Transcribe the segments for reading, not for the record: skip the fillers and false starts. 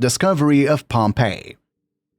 Discovery of Pompeii.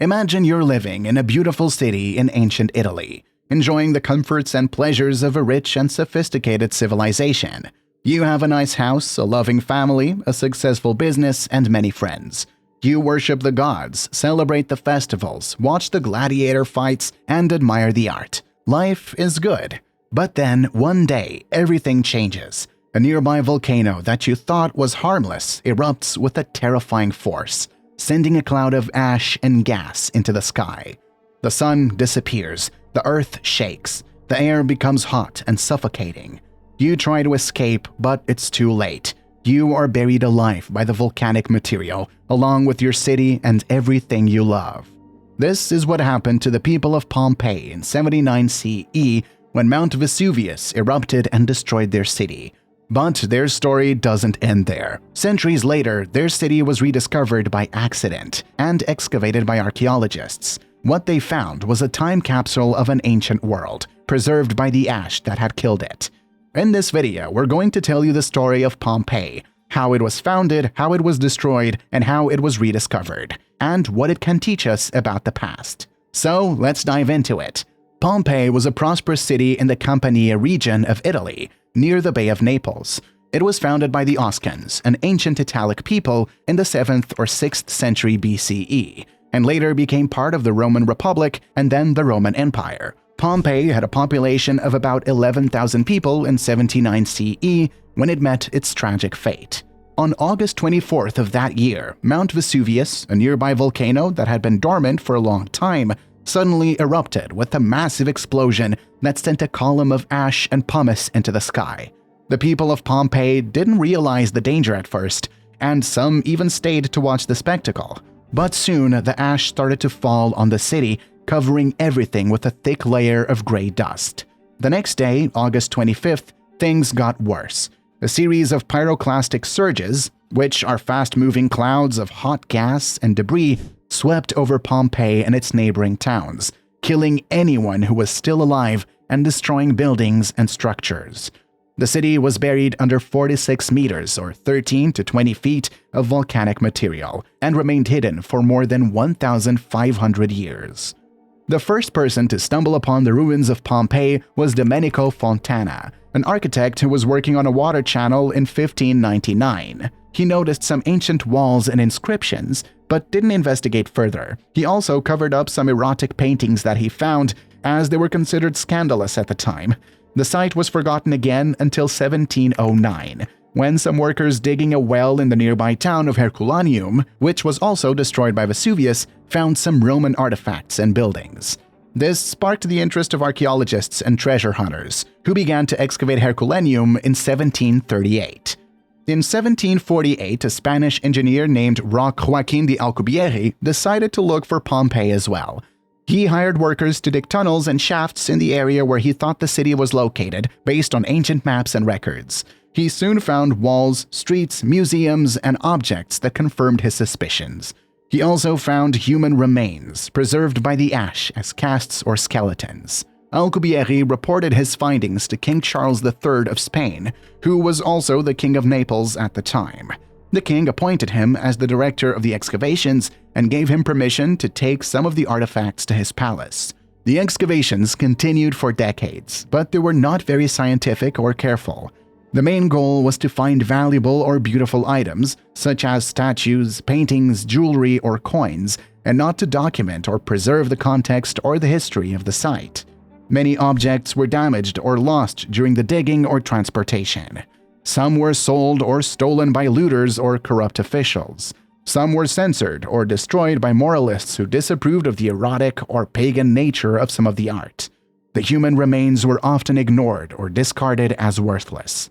Imagine you're living in a beautiful city in ancient Italy, enjoying the comforts and pleasures of a rich and sophisticated civilization. You have a nice house, a loving family, a successful business, and many friends. You worship the gods, celebrate the festivals, watch the gladiator fights, and admire the art. Life is good. But then, one day, everything changes. A nearby volcano that you thought was harmless erupts with a terrifying force, sending a cloud of ash and gas into the sky. The sun disappears, the earth shakes, the air becomes hot and suffocating. You try to escape, but it's too late. You are buried alive by the volcanic material, along with your city and everything you love. This is what happened to the people of Pompeii in 79 CE when Mount Vesuvius erupted and destroyed their city. But their story doesn't end there. Centuries later, their city was rediscovered by accident and excavated by archaeologists. What they found was a time capsule of an ancient world, preserved by the ash that had killed it. In this video, we're going to tell you the story of Pompeii, how it was founded, how it was destroyed, and how it was rediscovered, and what it can teach us about the past. So let's dive into it. Pompeii was a prosperous city in the Campania region of Italy, near the Bay of Naples. It was founded by the Oscans, an ancient Italic people in the 7th or 6th century BCE, and later became part of the Roman Republic and then the Roman Empire. Pompeii had a population of about 11,000 people in 79 CE when it met its tragic fate. On August 24th of that year, Mount Vesuvius, a nearby volcano that had been dormant for a long time, suddenly erupted with a massive explosion that sent a column of ash and pumice into the sky. The people of Pompeii didn't realize the danger at first, and some even stayed to watch the spectacle. But soon, the ash started to fall on the city, covering everything with a thick layer of gray dust. The next day, August 25th, things got worse. A series of pyroclastic surges, which are fast-moving clouds of hot gas and debris, swept over Pompeii and its neighboring towns, killing anyone who was still alive and destroying buildings and structures. The city was buried under 46 meters or 13 to 20 feet of volcanic material and remained hidden for more than 1,500 years. The first person to stumble upon the ruins of Pompeii was Domenico Fontana, an architect who was working on a water channel in 1599. He noticed some ancient walls and inscriptions, but didn't investigate further. He also covered up some erotic paintings that he found, as they were considered scandalous at the time. The site was forgotten again until 1709, when some workers digging a well in the nearby town of Herculaneum, which was also destroyed by Vesuvius, found some Roman artifacts and buildings. This sparked the interest of archaeologists and treasure hunters, who began to excavate Herculaneum in 1738. In 1748, a Spanish engineer named Roque Joaquín de Alcubierre decided to look for Pompeii as well. He hired workers to dig tunnels and shafts in the area where he thought the city was located, based on ancient maps and records. He soon found walls, streets, museums, and objects that confirmed his suspicions. He also found human remains, preserved by the ash as casts or skeletons. Alcubierre reported his findings to King Charles III of Spain, who was also the King of Naples at the time. The king appointed him as the director of the excavations and gave him permission to take some of the artifacts to his palace. The excavations continued for decades, but they were not very scientific or careful. The main goal was to find valuable or beautiful items, such as statues, paintings, jewelry, or coins, and not to document or preserve the context or the history of the site. Many objects were damaged or lost during the digging or transportation. Some were sold or stolen by looters or corrupt officials. Some were censored or destroyed by moralists who disapproved of the erotic or pagan nature of some of the art. The human remains were often ignored or discarded as worthless.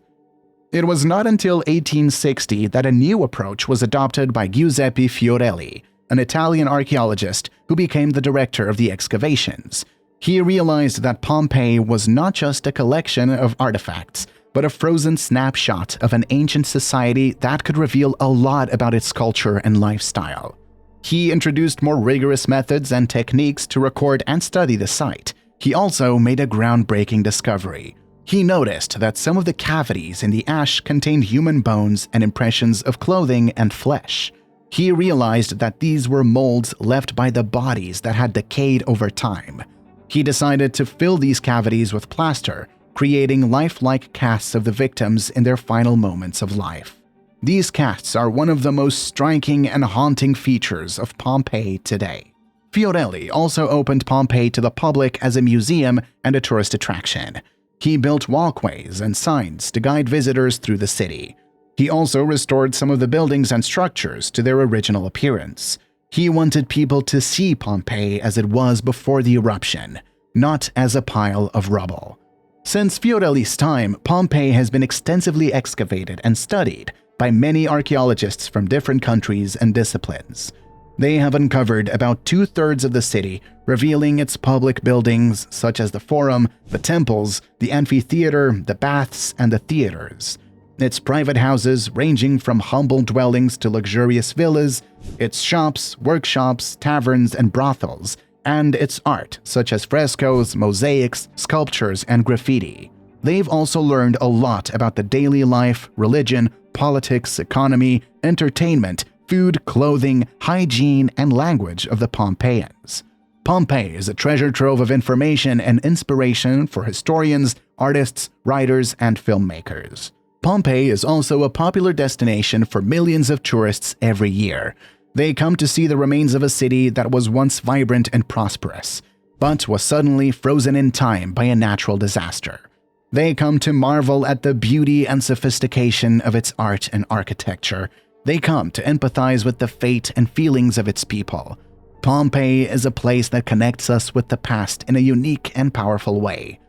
It was not until 1860 that a new approach was adopted by Giuseppe Fiorelli, an Italian archaeologist who became the director of the excavations. He realized that Pompeii was not just a collection of artifacts, but a frozen snapshot of an ancient society that could reveal a lot about its culture and lifestyle. He introduced more rigorous methods and techniques to record and study the site. He also made a groundbreaking discovery. He noticed that some of the cavities in the ash contained human bones and impressions of clothing and flesh. He realized that these were molds left by the bodies that had decayed over time. He decided to fill these cavities with plaster, creating lifelike casts of the victims in their final moments of life. These casts are one of the most striking and haunting features of Pompeii today. Fiorelli also opened Pompeii to the public as a museum and a tourist attraction. He built walkways and signs to guide visitors through the city. He also restored some of the buildings and structures to their original appearance. He wanted people to see Pompeii as it was before the eruption, not as a pile of rubble. Since Fiorelli's time, Pompeii has been extensively excavated and studied by many archaeologists from different countries and disciplines. They have uncovered about 2/3 of the city, revealing its public buildings such as the Forum, the temples, the amphitheater, the baths, and the theaters. Its private houses ranging from humble dwellings to luxurious villas, its shops, workshops, taverns, and brothels, and its art such as frescoes, mosaics, sculptures, and graffiti. They've also learned a lot about the daily life, religion, politics, economy, entertainment, food, clothing, hygiene, and language of the Pompeians. Pompeii is a treasure trove of information and inspiration for historians, artists, writers, and filmmakers. Pompeii is also a popular destination for millions of tourists every year. They come to see the remains of a city that was once vibrant and prosperous, but was suddenly frozen in time by a natural disaster. They come to marvel at the beauty and sophistication of its art and architecture. They come to empathize with the fate and feelings of its people. Pompeii is a place that connects us with the past in a unique and powerful way.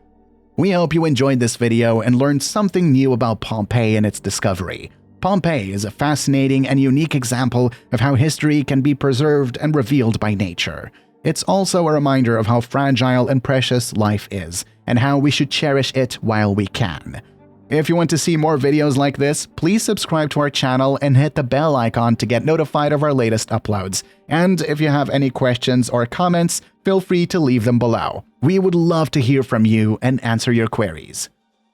We hope you enjoyed this video and learned something new about Pompeii and its discovery. Pompeii is a fascinating and unique example of how history can be preserved and revealed by nature. It's also a reminder of how fragile and precious life is, and how we should cherish it while we can. If you want to see more videos like this, please subscribe to our channel and hit the bell icon to get notified of our latest uploads. And if you have any questions or comments, feel free to leave them below. We would love to hear from you and answer your queries.